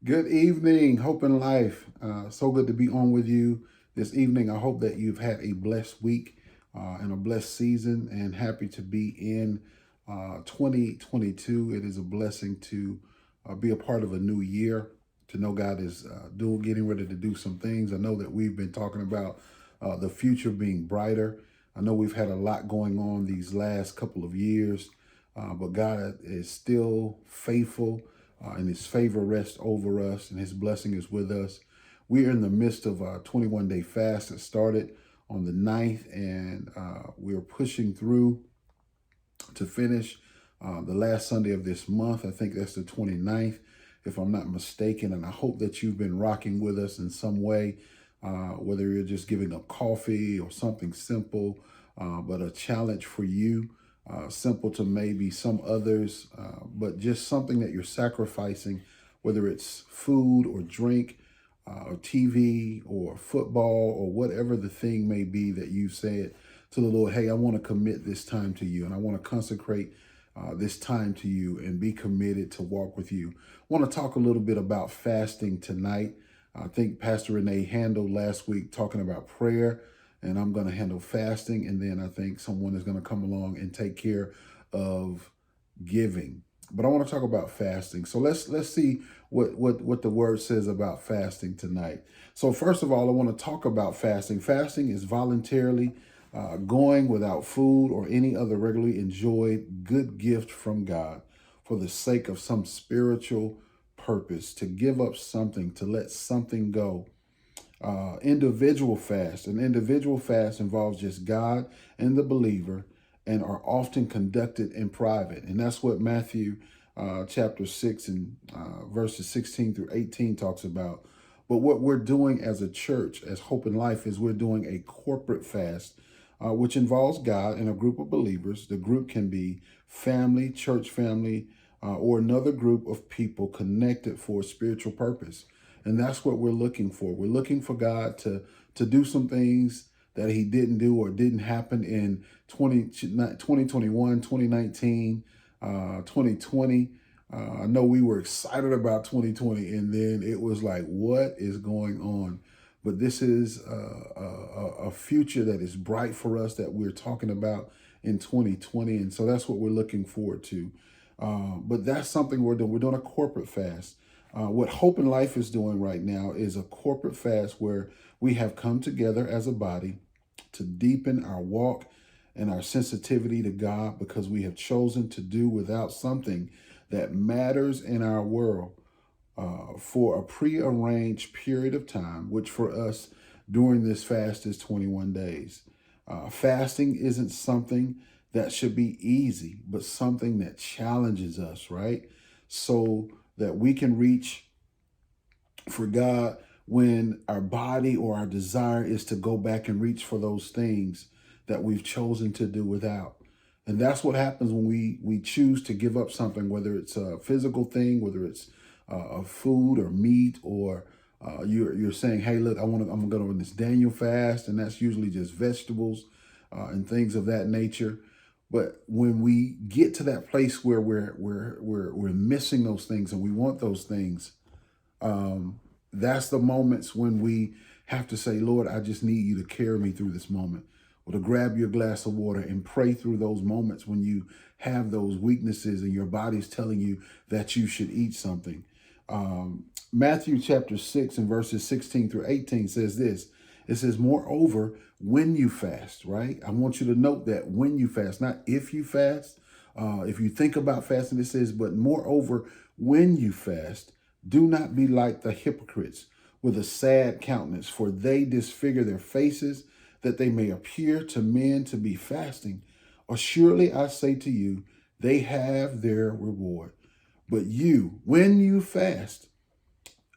Good evening, Hope and Life. So good to be on with you this evening. I hope that you've had a blessed week and a blessed season, and happy to be in 2022. It is a blessing to be a part of a new year, to know God is getting ready to do some things. I know that we've been talking about the future being brighter. I know we've had a lot going on these last couple of years, but God is still faithful, and his favor rests over us, and his blessing is with us. We are in the midst of a 21-day fast that started on the 9th, and we're pushing through to finish the last Sunday of this month. I think that's the 29th, if I'm not mistaken. And I hope that you've been rocking with us in some way, whether you're just giving up coffee or something simple, but a challenge for you. Simple to maybe some others, but just something that you're sacrificing, whether it's food or drink, or TV or football or whatever the thing may be that you said to the Lord, hey, I want to commit this time to you, and I want to consecrate this time to you and be committed to walk with you. I want to talk a little bit about fasting tonight. I think Pastor Renee handled last week talking about prayer, and I'm going to handle fasting, and then I think someone is going to come along and take care of giving. But I want to talk about fasting. So let's see what the word says about fasting tonight. So first of all, I want to talk about fasting. Fasting is voluntarily going without food or any other regularly enjoyed good gift from God for the sake of some spiritual purpose, to give up something, to let something go. Individual fast. An individual fast involves just God and the believer, and are often conducted in private. And that's what Matthew chapter 6 and verses 16 through 18 talks about. But what we're doing as a church, as Hope and Life, is we're doing a corporate fast, which involves God and a group of believers. The group can be family, church family, or another group of people connected for a spiritual purpose. And that's what we're looking for. We're looking for God to do some things that he didn't do or didn't happen in 2021, 2019, 2020. I know we were excited about 2020, and then it was like, what is going on? But this is a future that is bright for us that we're talking about in 2020. And so that's what we're looking forward to. But that's something we're doing. We're doing a corporate fast. What Hope and Life is doing right now is a corporate fast where we have come together as a body to deepen our walk and our sensitivity to God, because we have chosen to do without something that matters in our world for a prearranged period of time, which for us during this fast is 21 days. Fasting isn't something that should be easy, but something that challenges us, right? So that we can reach for God when our body or our desire is to go back and reach for those things that we've chosen to do without. And that's what happens when we choose to give up something, whether it's a physical thing, whether it's a food or meat, or you're saying, hey, look, I'm gonna go on this Daniel fast, and that's usually just vegetables and things of that nature. But when we get to that place where we're missing those things and we want those things, that's the moments when we have to say, Lord, I just need you to carry me through this moment, or to grab your glass of water and pray through those moments when you have those weaknesses and your body's telling you that you should eat something. Matthew chapter 6 and verses 16 through 18 says this. It says, moreover, when you fast, right? I want you to note that when you fast, not if you fast. If you think about fasting, it says, but moreover, when you fast, do not be like the hypocrites with a sad countenance, for they disfigure their faces, that they may appear to men to be fasting. Or surely I say to you, they have their reward. But you, when you fast,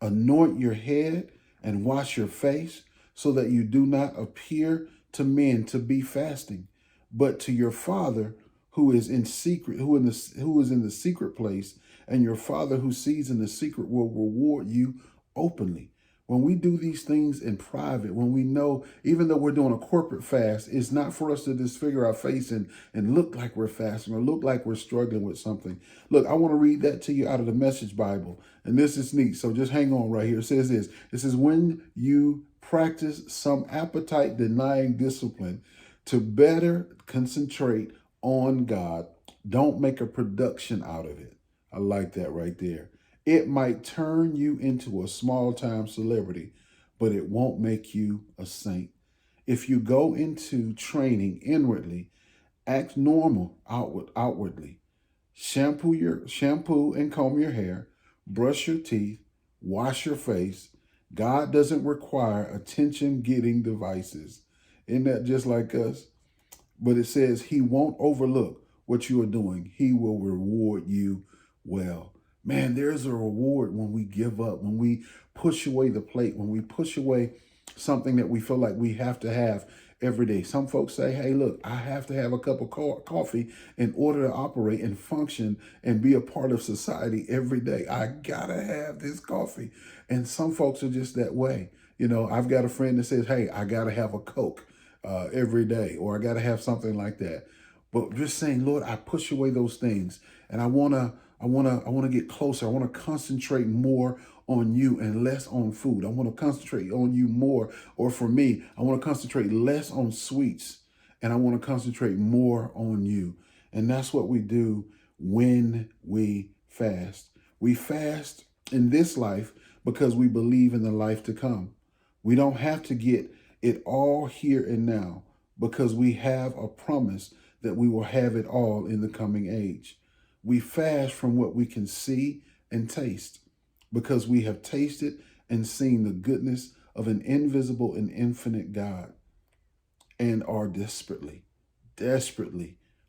anoint your head and wash your face, so that you do not appear to men to be fasting, but to your Father who is in secret, who is in the secret place, and your Father who sees in the secret will reward you openly. When we do these things in private, when we know, even though we're doing a corporate fast, it's not for us to disfigure our face and look like we're fasting or look like we're struggling with something. Look, I want to read that to you out of the Message Bible. And this is neat. So just hang on right here. It says this. It says, when you practice some appetite denying discipline to better concentrate on God, don't make a production out of it. I like that right there. It might turn you into a small time celebrity, but it won't make you a saint. If you go into training inwardly, act normal outwardly. Shampoo and comb your hair, brush your teeth, wash your face. God doesn't require attention getting devices. Isn't that just like us? But it says he won't overlook what you are doing. He will reward you well. Man, there's a reward when we give up, when we push away the plate, when we push away something that we feel like we have to have every day. Some folks say, hey, look, I have to have a cup of coffee in order to operate and function and be a part of society every day. I gotta have this coffee. And some folks are just that way. You know, I've got a friend that says, hey, I gotta have a Coke every day, or I gotta have something like that. But just saying, Lord, I push away those things, and I wanna get closer. I wanna concentrate more on you and less on food. I wanna concentrate on you more, or for me, I wanna concentrate less on sweets, and I wanna concentrate more on you. And that's what we do when we fast. We fast in this life because we believe in the life to come. We don't have to get it all here and now because we have a promise that we will have it all in the coming age. We fast from what we can see and taste because we have tasted and seen the goodness of an invisible and infinite God and are desperately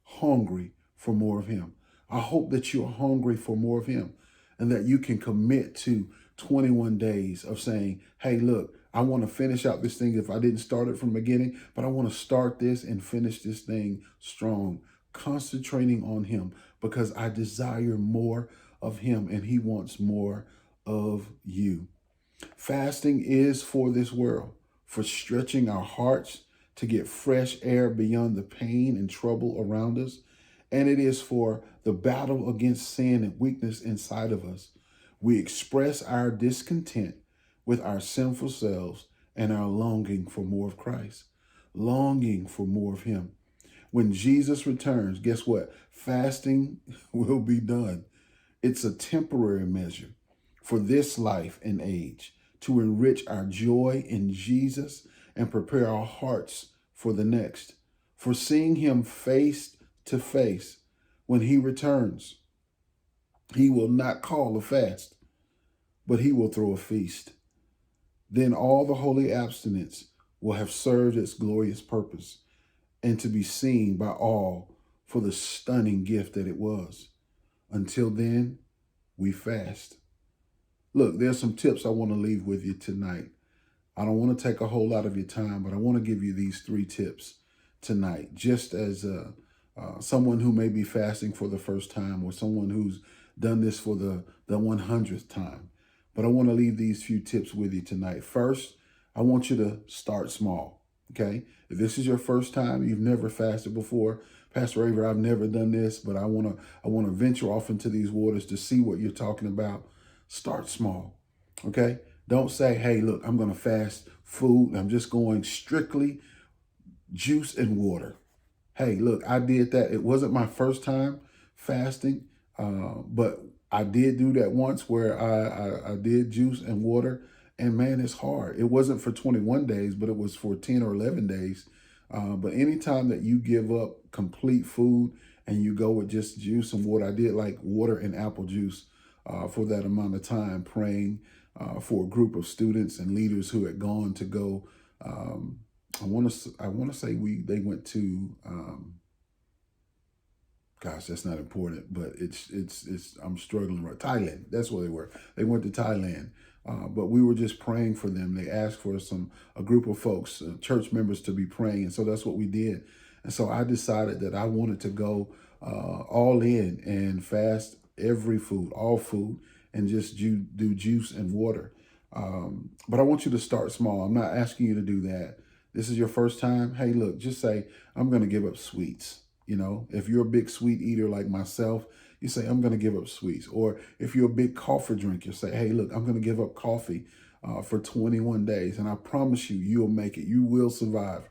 hungry for more of him. I hope that you're hungry for more of him and that you can commit to 21 days of saying, hey, look, I want to finish out this thing if I didn't start it from the beginning, but I want to start this and finish this thing strong, concentrating on him because I desire more of him and he wants more of you. Fasting is for this world, for stretching our hearts to get fresh air beyond the pain and trouble around us. And it is for the battle against sin and weakness inside of us. We express our discontent with our sinful selves and our longing for more of Christ, longing for more of him. When Jesus returns, guess what? Fasting will be done. It's a temporary measure for this life and age to enrich our joy in Jesus and prepare our hearts for the next, for seeing him face to face when he returns. He will not call a fast, but he will throw a feast. Then all the holy abstinence will have served its glorious purpose and to be seen by all for the stunning gift that it was. Until then, we fast. Look, there's some tips I want to leave with you tonight. I don't want to take a whole lot of your time, but I want to give you these 3 tips tonight, just as someone who may be fasting for the first time or someone who's done this for the 100th time. But I want to leave these few tips with you tonight. First, I want you to start small, okay? If this is your first time, you've never fasted before, Pastor Avery, I've never done this, but I want to venture off into these waters to see what you're talking about. Start small, okay? Don't say, hey, look, I'm going to fast food. I'm just going strictly juice and water. Hey, look, I did that. It wasn't my first time fasting, but I did do that once where I did juice and water. And man, it's hard. It wasn't for 21 days, but it was for 10 or 11 days. But anytime that you give up complete food and you go with just juice and water, I did like water and apple juice for that amount of time, praying for a group of students and leaders who had gone to go. I want to say they went to. Gosh, that's not important, but it's I'm struggling right. Thailand, that's where they were. They went to Thailand, but we were just praying for them. They asked for a group of folks, church members, to be praying, and so that's what we did. And so I decided that I wanted to go all in and fast every food, all food, and just do juice and water. But I want you to start small. I'm not asking you to do that. This is your first time. Hey, look, just say, I'm going to give up sweets. You know, if you're a big sweet eater like myself, you say, I'm going to give up sweets. Or if you're a big coffee drinker, say, hey, look, I'm going to give up coffee for 21 days. And I promise you, you'll make it. You will survive.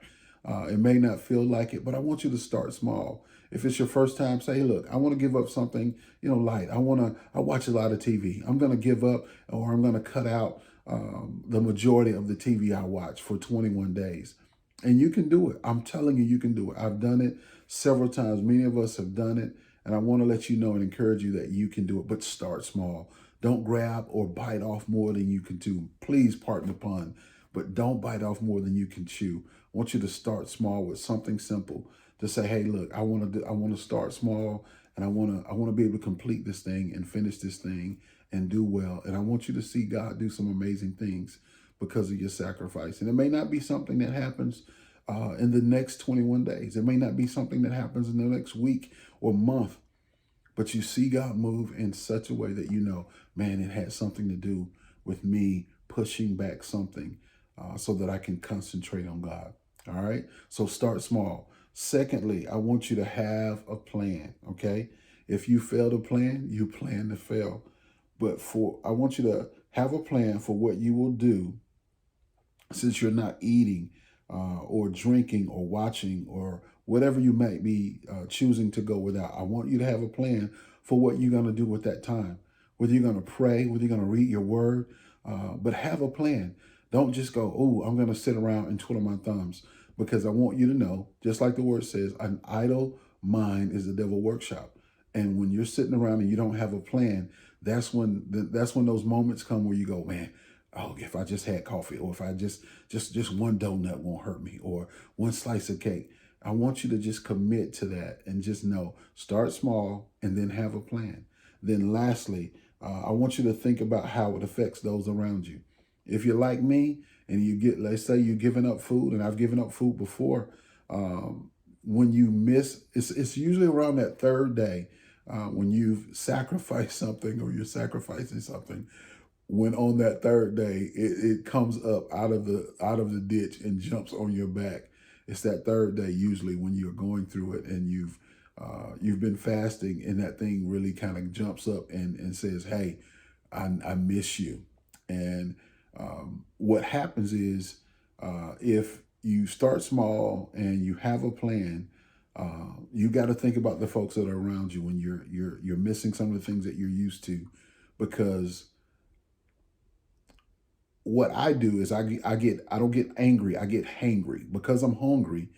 It may not feel like it, but I want you to start small. If it's your first time, say, hey, look, I want to give up something, light. I watch a lot of TV. I'm going to give up, or I'm going to cut out the majority of the TV I watch for 21 days. And you can do it. I'm telling you, you can do it. I've done it several times. Many of us have done it. And I want to let you know and encourage you that you can do it, but start small. Don't grab or bite off more than you can chew. Please pardon the pun, but don't bite off more than you can chew. I want you to start small with something simple to say, hey, look, I want to start small, and I want to be able to complete this thing and finish this thing and do well. And I want you to see God do some amazing things because of your sacrifice. And it may not be something that happens in the next 21 days. It may not be something that happens in the next week or month, but you see God move in such a way that man, it had something to do with me pushing back something so that I can concentrate on God. All right. So start small. Secondly, I want you to have a plan. Okay. If you fail to plan, you plan to fail. But I want you to have a plan for what you will do since you're not eating or drinking or watching or whatever you might be choosing to go without. I want you to have a plan for what you're going to do with that time, whether you're going to pray, whether you're going to read your word, but have a plan. Don't just go, oh, I'm going to sit around and twiddle my thumbs, because I want you to know, just like the word says, an idle mind is the devil workshop. And when you're sitting around and you don't have a plan, that's when those moments come where you go, man, oh, if I just had coffee, or if I just one donut won't hurt me, or one slice of cake. I want you to just commit to that and just know, start small and then have a plan. Then lastly, I want you to think about how it affects those around you. If you're like me and let's say you're giving up food, and I've given up food before, when you miss, it's usually around that third day when you've sacrificed something or you're sacrificing something. When on that third day, it comes up out of the ditch and jumps on your back. It's that third day usually when you're going through it and you've been fasting, and that thing really kind of jumps up and says, hey, I miss you. And what happens is if you start small and you have a plan, you got to think about the folks that are around you when you're missing some of the things that you're used to, because what I do is I don't get angry, I get hangry. Because I'm hungry,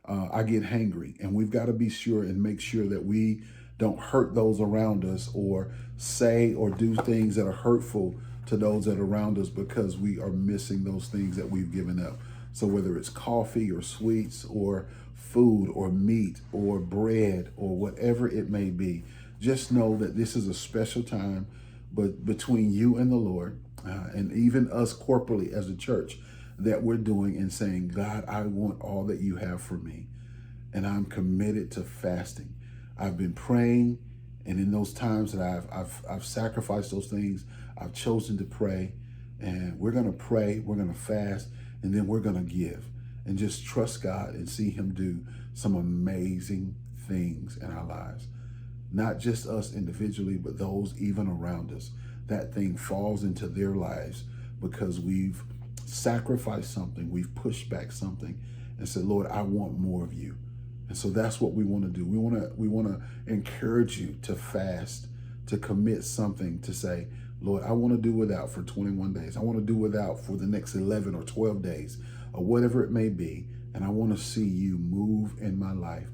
I get hangry. And we've got to be sure and make sure that we don't hurt those around us or say or do things that are hurtful to those that are around us, because we are missing those things that we've given up. So whether it's coffee or sweets or food or meat or bread or whatever it may be, just know that this is a special time, but between you and the Lord, and even us corporately as a church, that we're doing and saying, God, I want all that you have for me. And I'm committed to fasting. I've been praying, and in those times that I've sacrificed those things, I've chosen to pray. And we're going to pray, we're going to fast, and then we're going to give and just trust God and see him do some amazing things in our lives. Not just us individually, but those even around us. That thing falls into their lives because we've sacrificed something, we've pushed back something and said, Lord, I want more of you. And so that's what we want to do. We want to encourage you to fast, to commit something, to say, Lord, I want to do without for 21 days. I want to do without for the next 11 or 12 days or whatever it may be. And I want to see you move in my life.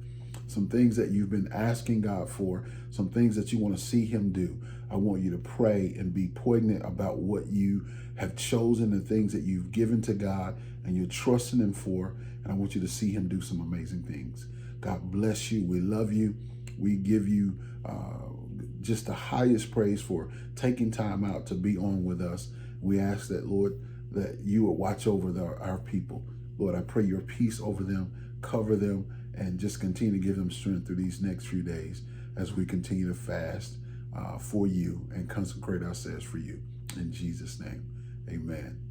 Some things that you've been asking God for, some things that you want to see him do. I want you to pray and be poignant about what you have chosen, the things that you've given to God and you're trusting him for. And I want you to see him do some amazing things. God bless you. We love you. We give you just the highest praise for taking time out to be on with us. We ask that, Lord, that you will watch over our people. Lord, I pray your peace over them, cover them, and just continue to give them strength through these next few days as we continue to fast for you and consecrate ourselves for you. In Jesus' name, Amen.